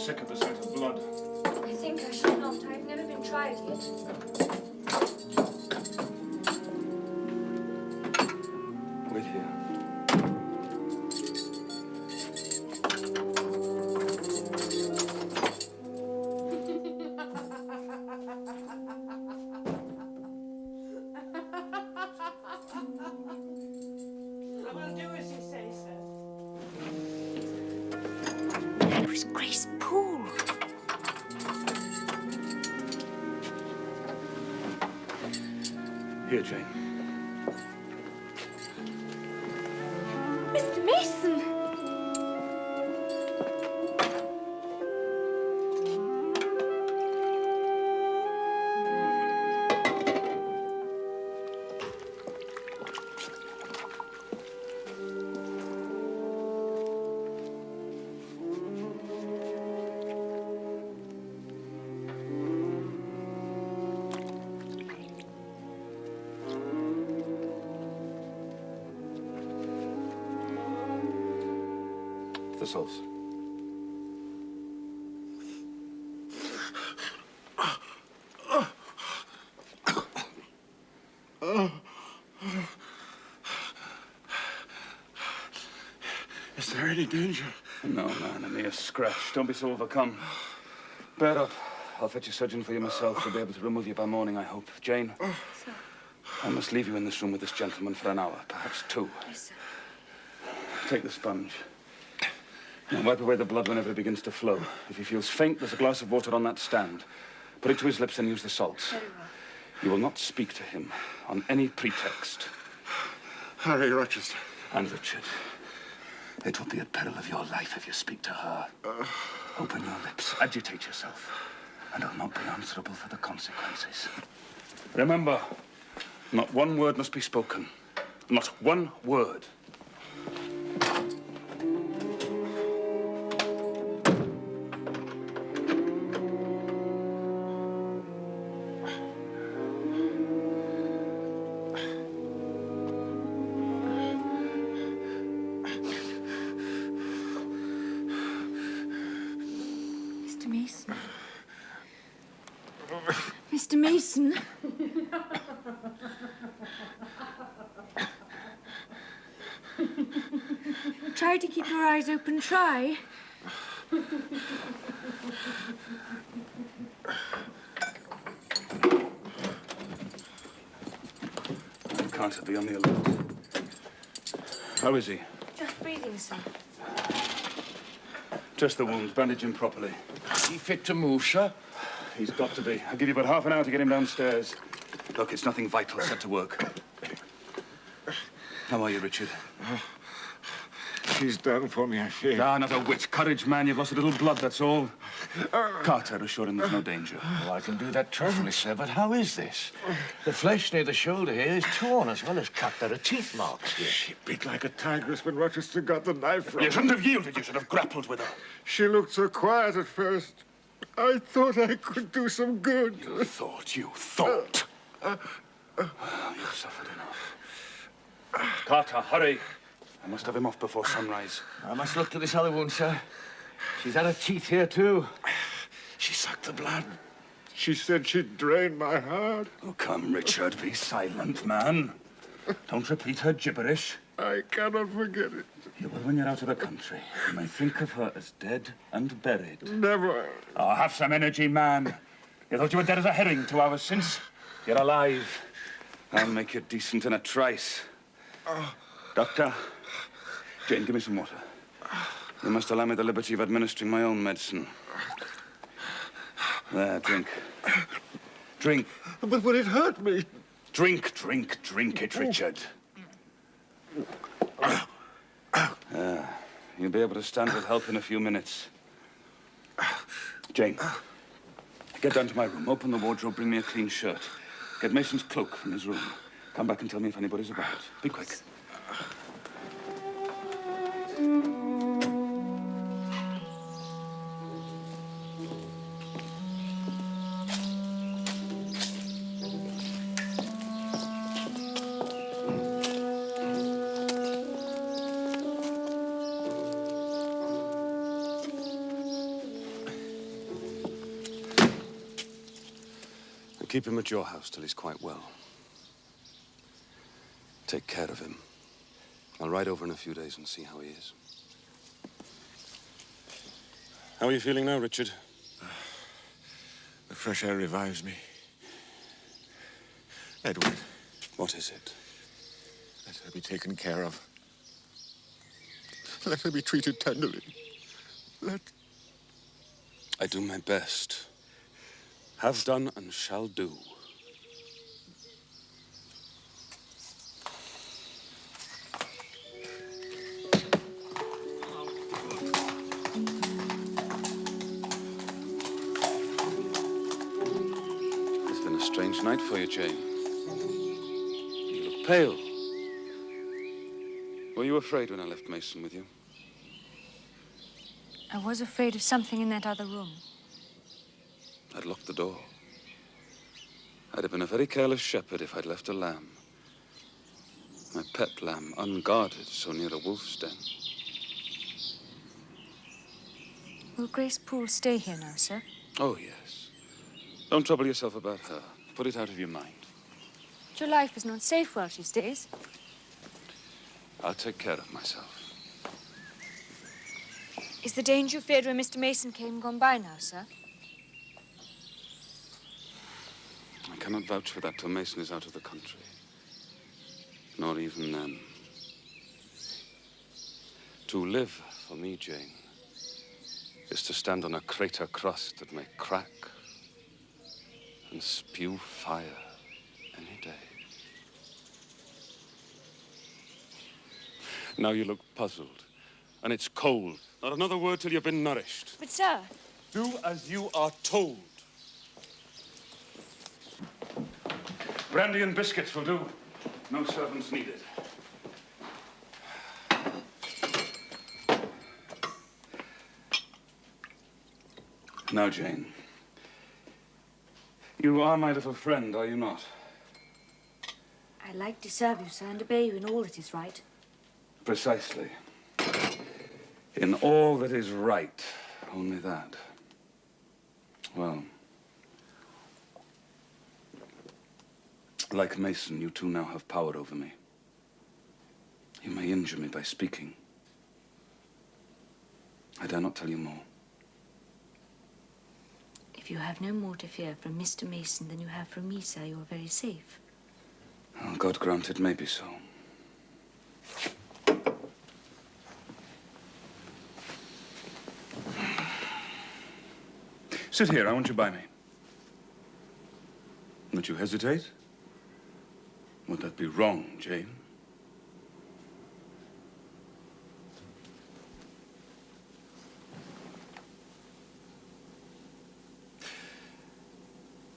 sick at the sight of blood. I think I shall not. I've never been tried yet. Wait here. I will do as you say, sir. That was Grace Poole. Here, Jane. Mr. Mason! Thistles. Is there any danger? No, man, a mere scratch. Don't be so overcome. Bear up. I'll fetch a surgeon for you myself. We'll be able to remove you by morning, I hope. Jane? Sir. I must leave you in this room with this gentleman for an hour, perhaps 2. Yes, sir. Take the sponge. Now wipe away the blood whenever it begins to flow. If he feels faint, there's a glass of water on that stand. Put it to his lips and use the salts. Very well. You will not speak to him on any pretext. Harry Rochester. And Richard, it will be at peril of your life if you speak to her. Open your lips, agitate yourself, and I'll not be answerable for the consequences. Remember, not one word must be spoken. Not one word. Mr. Mason. Mr. Mason. Try to keep your eyes open. Try. Can't be on the alert. How is he? Just breathing, sir. Just the wound. Bandage him properly. Is he fit to move, sir? He's got to be. I'll give you about half an hour to get him downstairs. Look, it's nothing vital. Set to work. How are you, Richard? He's done for me, I fear. Ah, not a whit. Courage, man. You've lost a little blood, that's all. Carter, assure him there's no danger. Oh, I can do that terribly, sir, but how is this? The flesh near the shoulder here is torn as well as cut. There are teeth marks here. She bit like a tigress when Rochester got the knife from her. You shouldn't have yielded. You should have grappled with her. She looked so quiet at first. I thought I could do some good. You thought. You You've suffered enough. Carter, hurry. I must have him off before sunrise. I must look to this other wound, sir. She's had her teeth here, too. She sucked the blood. She said she'd drain my heart. Oh, come, Richard. Be silent, man. Don't repeat her gibberish. I cannot forget it. You will when you're out of the country. You may think of her as dead and buried. Never. Oh, have some energy, man. You thought you were dead as a herring 2 hours since. You're alive. I'll make you decent in a trice. Doctor, Jane, give me some water. You must allow me the liberty of administering my own medicine. There, drink. Drink. But it hurt me. Drink it, Richard. You'll be able to stand with help in a few minutes. Jane, get down to my room. Open the wardrobe, bring me a clean shirt. Get Mason's cloak from his room. Come back and tell me if anybody's about. Be quick. keep him at your house till he's quite well. Take care of him. I'll ride over in a few days and see how he is. How are you feeling now, Richard? The fresh air revives me. Edward. What is it? Let her be taken care of. Let her be treated tenderly. I do my best. Have done and shall do. It's been a strange night for you, Jane. You look pale. Were you afraid when I left Mason with you? I was afraid of something in that other room. I'd locked the door. I'd have been a very careless shepherd if I'd left a lamb. My pet lamb, unguarded, so near a wolf's den. Will Grace Poole stay here now, sir? Oh, yes. Don't trouble yourself about her. Put it out of your mind. But your life is not safe while she stays. I'll take care of myself. Is the danger you feared when Mr. Mason came gone by now, sir? I cannot vouch for that till Mason is out of the country. Nor even then. To live, for me, Jane, is to stand on a crater crust that may crack and spew fire any day. Now you look puzzled. And it's cold. Not another word till you've been nourished. But, sir... Do as you are told. Brandy and biscuits will do. No servants needed. Now, Jane. You are my little friend, are you not? I like to serve you, sir, and obey you in all that is right. Precisely. In all that is right, only that. Well, like Mason, you two now have power over me. You may injure me by speaking. I dare not tell you more. If you have no more to fear from Mr. Mason than you have from me, sir, you are very safe. Oh, God grant it may be so. Sit here, I want you by me. Would you hesitate? Would that be wrong, Jane?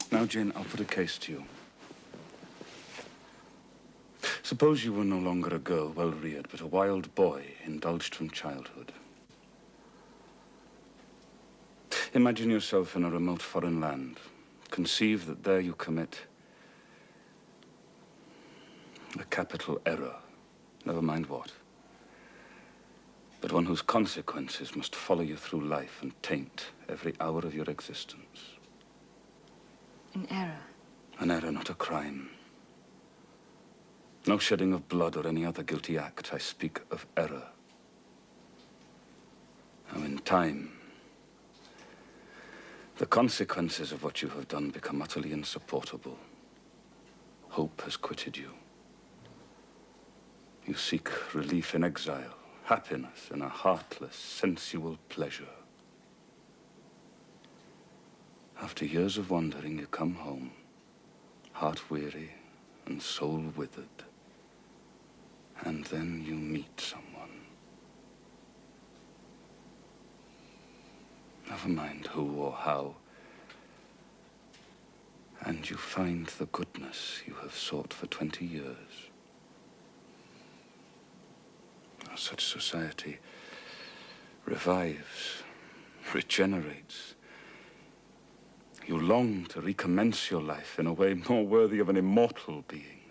Now, Jane, I'll put a case to you. Suppose you were no longer a girl well-reared, but a wild boy indulged from childhood. Imagine yourself in a remote foreign land. Conceive that there you commit a capital error, never mind what, but one whose consequences must follow you through life and taint every hour of your existence. An error? An error, not a crime. No shedding of blood or any other guilty act. I speak of error. Now, in time, the consequences of what you have done become utterly insupportable. Hope has quitted you. You seek relief in exile, happiness in a heartless, sensual pleasure. After years of wandering, you come home, heart-weary and soul-withered. And then you meet someone. Never mind who or how. And you find the goodness you have sought for 20 years. Such society revives, regenerates. You long to recommence your life in a way more worthy of an immortal being.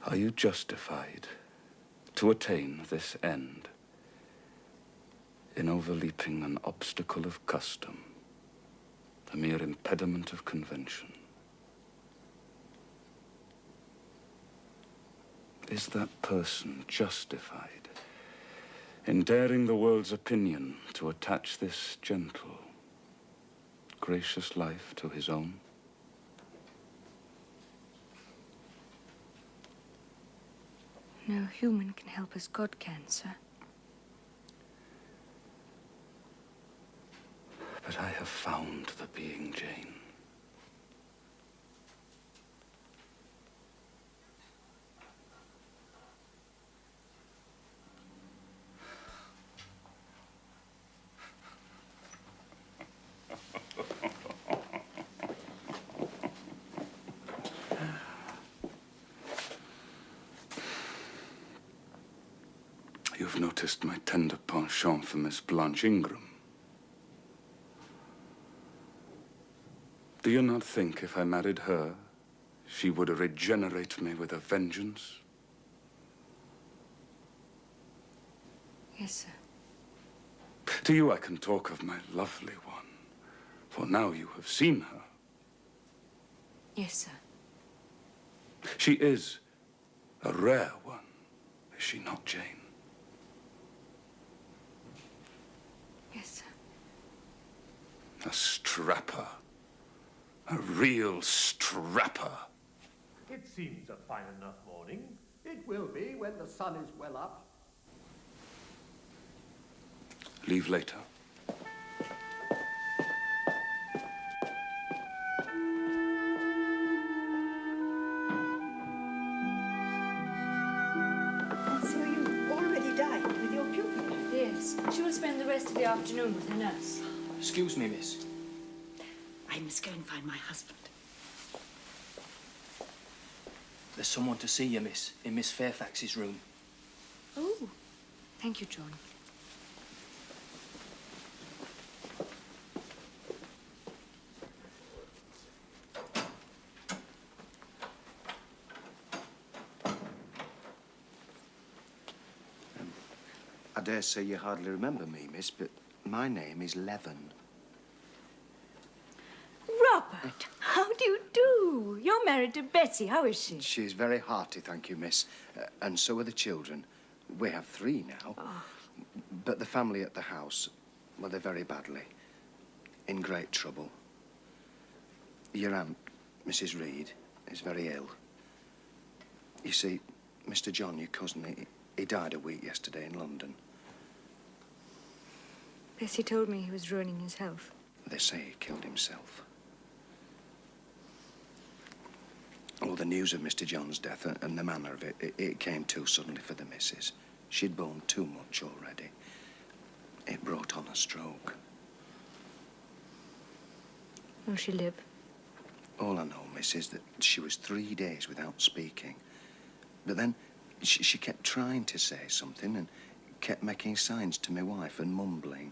Are you justified to attain this end in overleaping an obstacle of custom, a mere impediment of convention. Is that person justified in daring the world's opinion to attach this gentle, gracious life to his own? No human can help as God can, sir. But I have found the being Jane. You've noticed my tender penchant for Miss Blanche Ingram. Do you not think if I married her, she would regenerate me with a vengeance? Yes, sir. To you I can talk of my lovely one, for now you have seen her. Yes, sir. She is a rare one, is she not, Jane? Yes, sir. A strapper. A real strapper. It seems a fine enough morning. It will be when the sun is well up. Leave later. So you already dined with your pupil? Yes. She will spend the rest of the afternoon with her nurse. Excuse me, miss. I must go and find my husband. There's someone to see you, miss, in Miss Fairfax's room. Oh, thank you, John. I dare say you hardly remember me, miss, but my name is Leven. Robert, how do you do? You're married to Betsy. How is she? She's very hearty, thank you, miss. And so are the children. We have 3 now. Oh. But the family at the house, well, they're very badly. In great trouble. Your aunt, Mrs. Reed, is very ill. You see, Mr. John, your cousin, he died a week yesterday in London. Bessie told me he was ruining his health. They say he killed himself. Oh, the news of Mr. John's death and the manner of it came too suddenly for the missus. She'd borne too much already. It brought on a stroke. Will she live? All I know, miss, is that she was 3 days without speaking. But then she kept trying to say something and kept making signs to my wife and mumbling.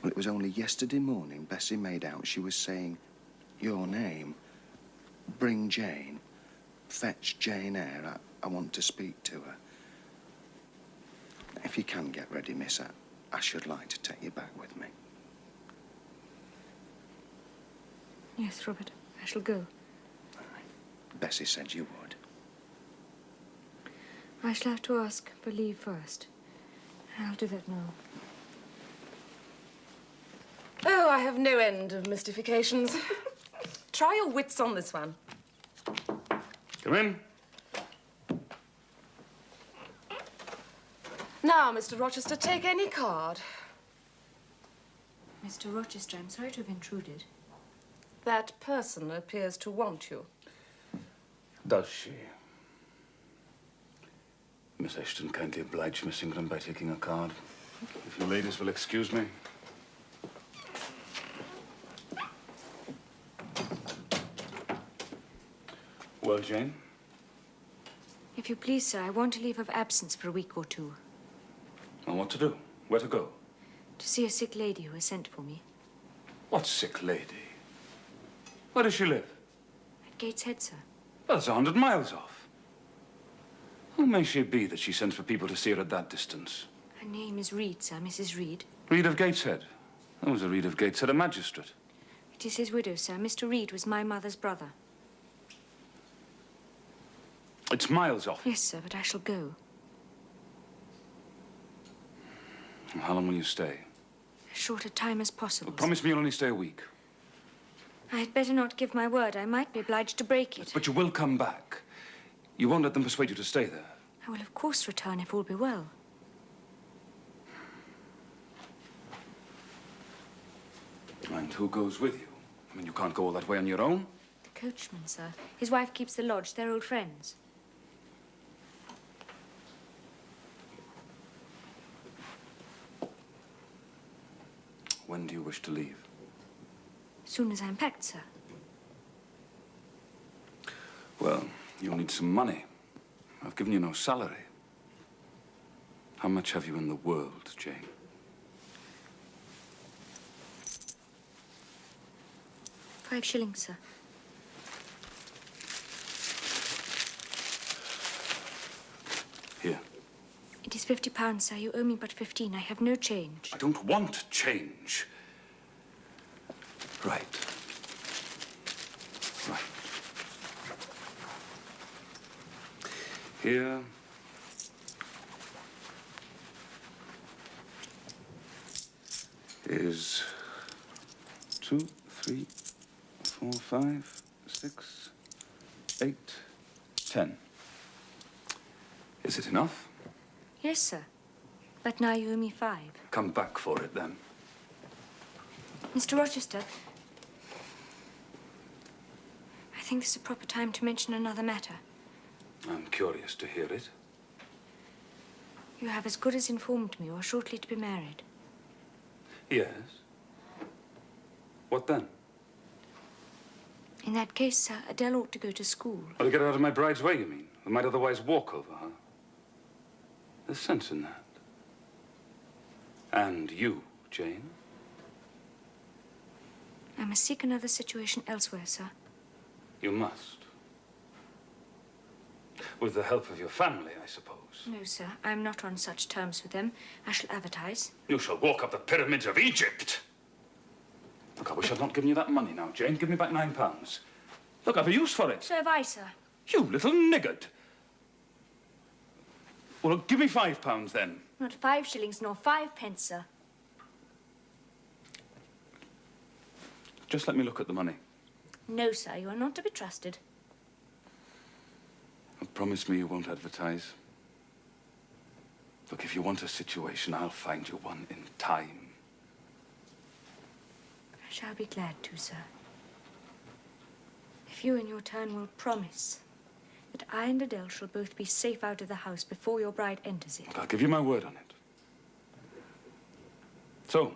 Well, it was only yesterday morning Bessie made out she was saying, "Your name. Bring Jane. Fetch Jane Eyre. I want to speak to her." If you can get ready, miss, I should like to take you back with me. Yes, Robert. I shall go. Bessie said you would. I shall have to ask for leave first. I'll do that now. Oh, I have no end of mystifications. Try your wits on this one. Come in. Now, Mr. Rochester, take any card. Mr. Rochester, I'm sorry to have intruded. That person appears to want you. Does she? Miss Ashton, kindly oblige Miss Ingram by taking a card. If you ladies will excuse me. Well, Jane? If you please, sir, I want a leave of absence for a week or 2. And what to do? Where to go? To see a sick lady who has sent for me. What sick lady? Where does she live? At Gateshead, sir. Well, that's 100 miles off. Who may she be that she sends for people to see her at that distance? Her name is Reed, sir, Mrs. Reed. Reed of Gateshead. That was a Reed of Gateshead, a magistrate. It is his widow, sir. Mr. Reed was my mother's brother. It's miles off. Yes, sir, but I shall go. How long will you stay? As short a time as possible. Well, promise me you'll only stay a week. I had better not give my word. I might be obliged to break it. But you will come back. You won't let them persuade you to stay there. I will, of course, return if all be well. And who goes with you? I mean, you can't go all that way on your own. The coachman, sir. His wife keeps the lodge. They're old friends. When do you wish to leave? As soon as I'm packed, sir. Well, you'll need some money. I've given you no salary. How much have you in the world, Jane? £5, sir. Here. It is £50, sir. You owe me but 15. I have no change. I don't want change. Right. Right. Here is 2, 3, 4, 5, 6, 8, 10. Is it enough? Yes, sir. But now you owe me 5. Come back for it, then. Mr. Rochester, I think this is a proper time to mention another matter. I'm curious to hear it. You have as good as informed me you are shortly to be married. Yes. What then? In that case, sir, Adele ought to go to school. Well, to get her out of my bride's way, you mean? I might otherwise walk over her. There's sense in that. And you, Jane? I must seek another situation elsewhere, sir. You must. With the help of your family, I suppose. No, sir. I'm not on such terms with them. I shall advertise. You shall walk up the pyramids of Egypt. Look, I wish I'd not given you that money now, Jane. Give me back £9. Look, I've a use for it. So have I, sir. You little niggard. Well, give me £5 then. Not 5 shillings nor 5 pence, sir. Just let me look at the money. No, sir. You are not to be trusted. Promise me you won't advertise. Look, if you want a situation, I'll find you one in time. I shall be glad to, sir. If you in your turn will promise that I and Adele shall both be safe out of the house before your bride enters it. Look, I'll give you my word on it. So,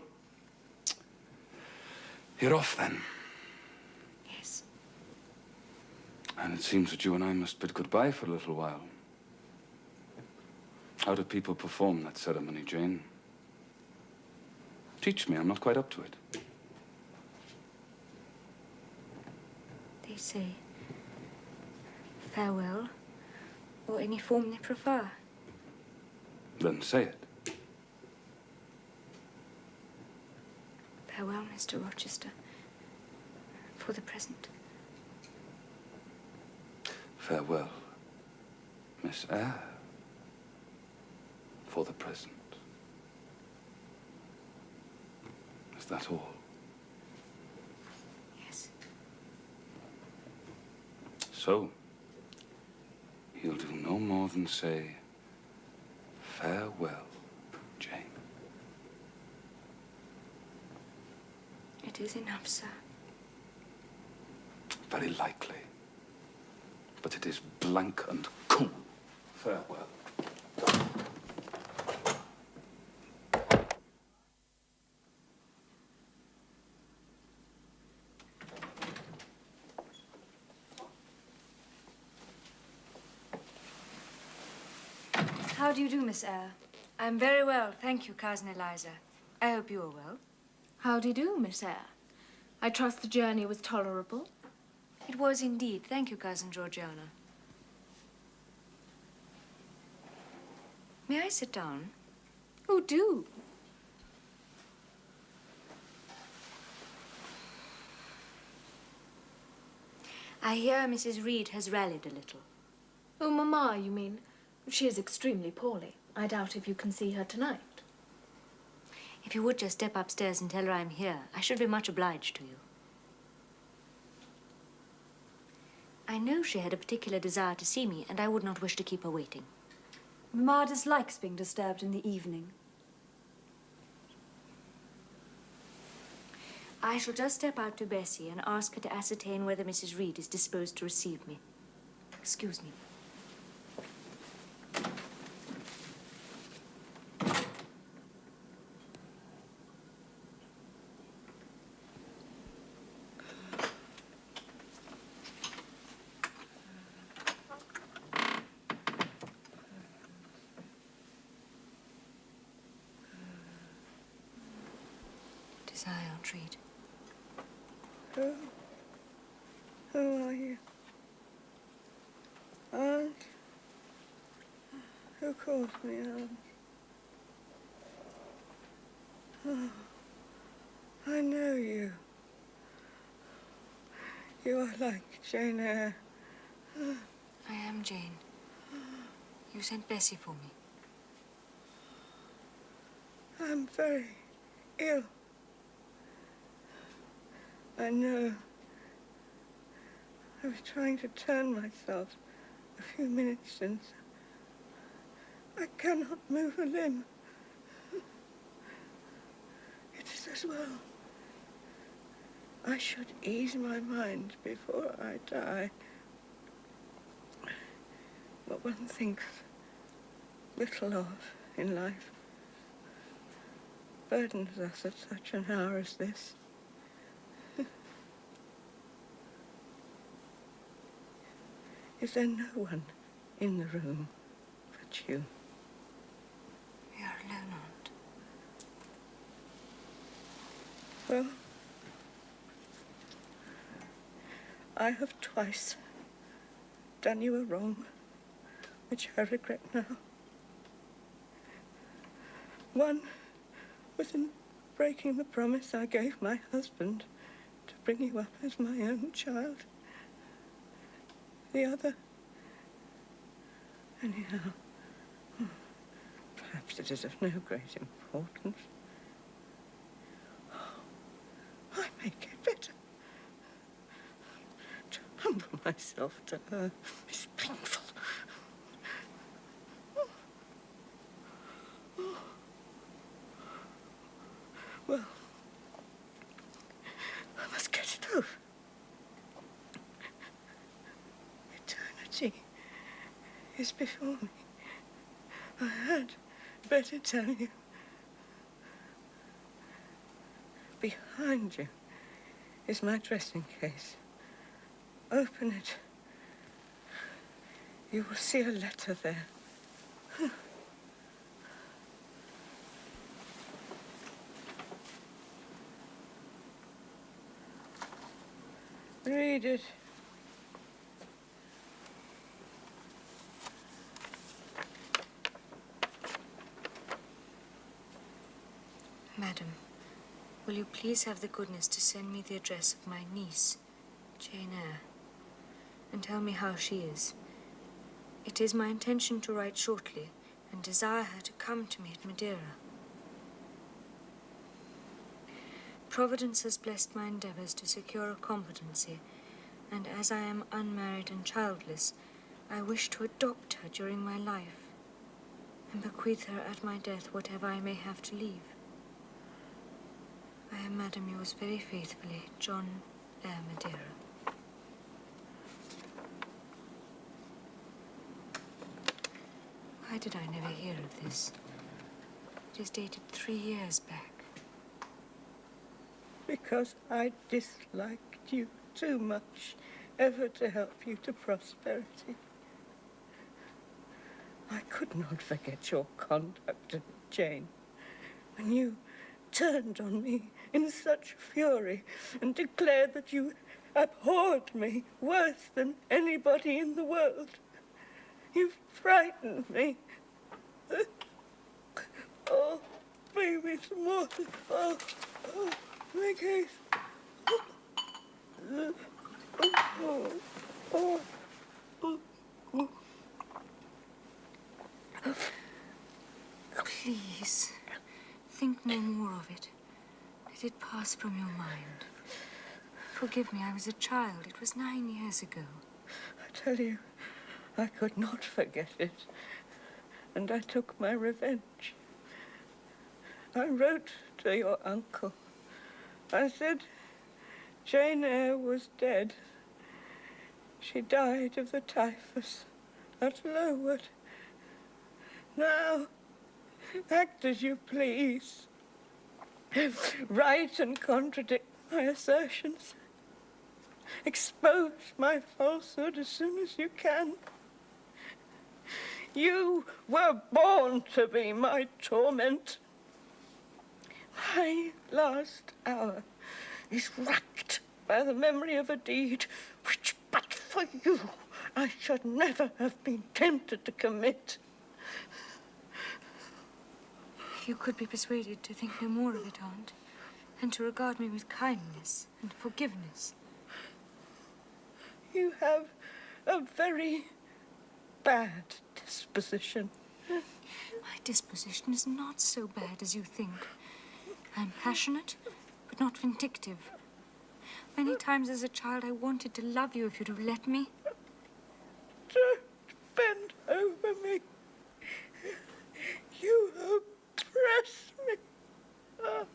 you're off then. Yes. And it seems that you and I must bid goodbye for a little while. How do people perform that ceremony, Jane? Teach me, I'm not quite up to it. They say farewell, or any form they prefer. Then say it. Farewell, Mr. Rochester, for the present. Farewell, Miss Eyre, for the present. Is that all? Yes. So, he'll do no more than say, farewell, Jane. It is enough, sir. Very likely. But it is blank and cool. Farewell. How do you do, Miss Eyre? I'm very well, thank you, Cousin Eliza. I hope you are well. How do you do, Miss Eyre? I trust the journey was tolerable. It was indeed. Thank you, Cousin Georgiana. May I sit down? Oh, do. I hear Mrs. Reed has rallied a little. Oh, Mamma, you mean? She is extremely poorly. I doubt if you can see her tonight. If you would just step upstairs and tell her I'm here, I should be much obliged to you. I know she had a particular desire to see me, and I would not wish to keep her waiting. Mamma dislikes being disturbed in the evening. I shall just step out to Bessie and ask her to ascertain whether Mrs. Reed is disposed to receive me. Excuse me. It is I, Aunt Reed. Who are you? Aunt? Who calls me Aunt? Oh, I know you. You are like Jane Eyre. I am Jane. You sent Bessie for me. I'm very ill. I know. I was trying to turn myself a few minutes since. I cannot move a limb. It is as well. I should ease my mind before I die. What one thinks little of in life burdens us at such an hour as this. Is there no one in the room but you? We are alone, Aunt. Well, I have twice done you a wrong, which I regret now. One was in breaking the promise I gave my husband to bring you up as my own child. The other, anyhow, perhaps it is of no great importance. I may get better. To humble myself to her is painful. Well, I must get it over. Eternity is before me. I had better tell you. Behind you is my dressing case. Open it. You will see a letter there. Read it. Madam, will you please have the goodness to send me the address of my niece, Jane Eyre, and tell me how she is? It is my intention to write shortly and desire her to come to me at Madeira. Providence has blessed my endeavors to secure a competency, and as I am unmarried and childless, I wish to adopt her during my life and bequeath her at my death whatever I may have to leave. I am, Madam, yours very faithfully, John Eyre, Madeira. Why did I never hear of this? It is dated 3 years back. Because I disliked you too much ever to help you to prosperity. I could not forget your conduct, Jane, when you turned on me in such fury and declared that you abhorred me worse than anybody in the world. You frightened me. Oh, baby, some water. Oh, my case. Please, think no more of it. Let it pass from your mind. Forgive me, I was a child. It was 9 years ago. I tell you, I could not forget it. And I took my revenge. I wrote to your uncle. I said Jane Eyre was dead. She died of the typhus at Lowood. Now, act as you please. Write and contradict my assertions. Expose my falsehood as soon as you can. You were born to be my torment. My last hour is racked by the memory of a deed which, but for you, I should never have been tempted to commit. If you could be persuaded to think no more of it, Aunt, and to regard me with kindness and forgiveness. You have a very bad disposition. My disposition is not so bad as you think. I'm passionate, but not vindictive. Many times as a child I wanted to love you if you'd have let me. Don't bend over me. You oppress me. Ah.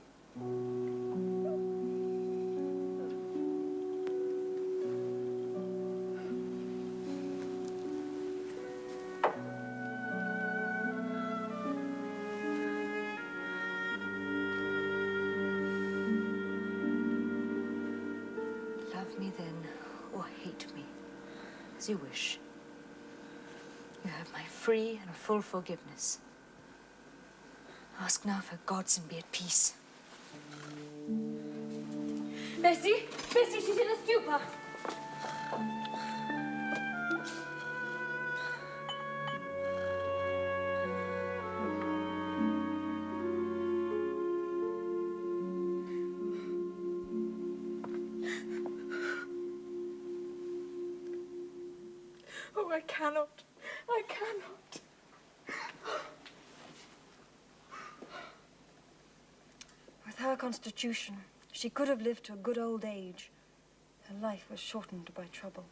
Love me then, or hate me, as you wish. You have my free and full forgiveness. Ask now for gods and be at peace. Bessie! Bessie, she's in a stupor! Oh, I cannot. I cannot. With her constitution, she could have lived to a good old age. Her life was shortened by trouble.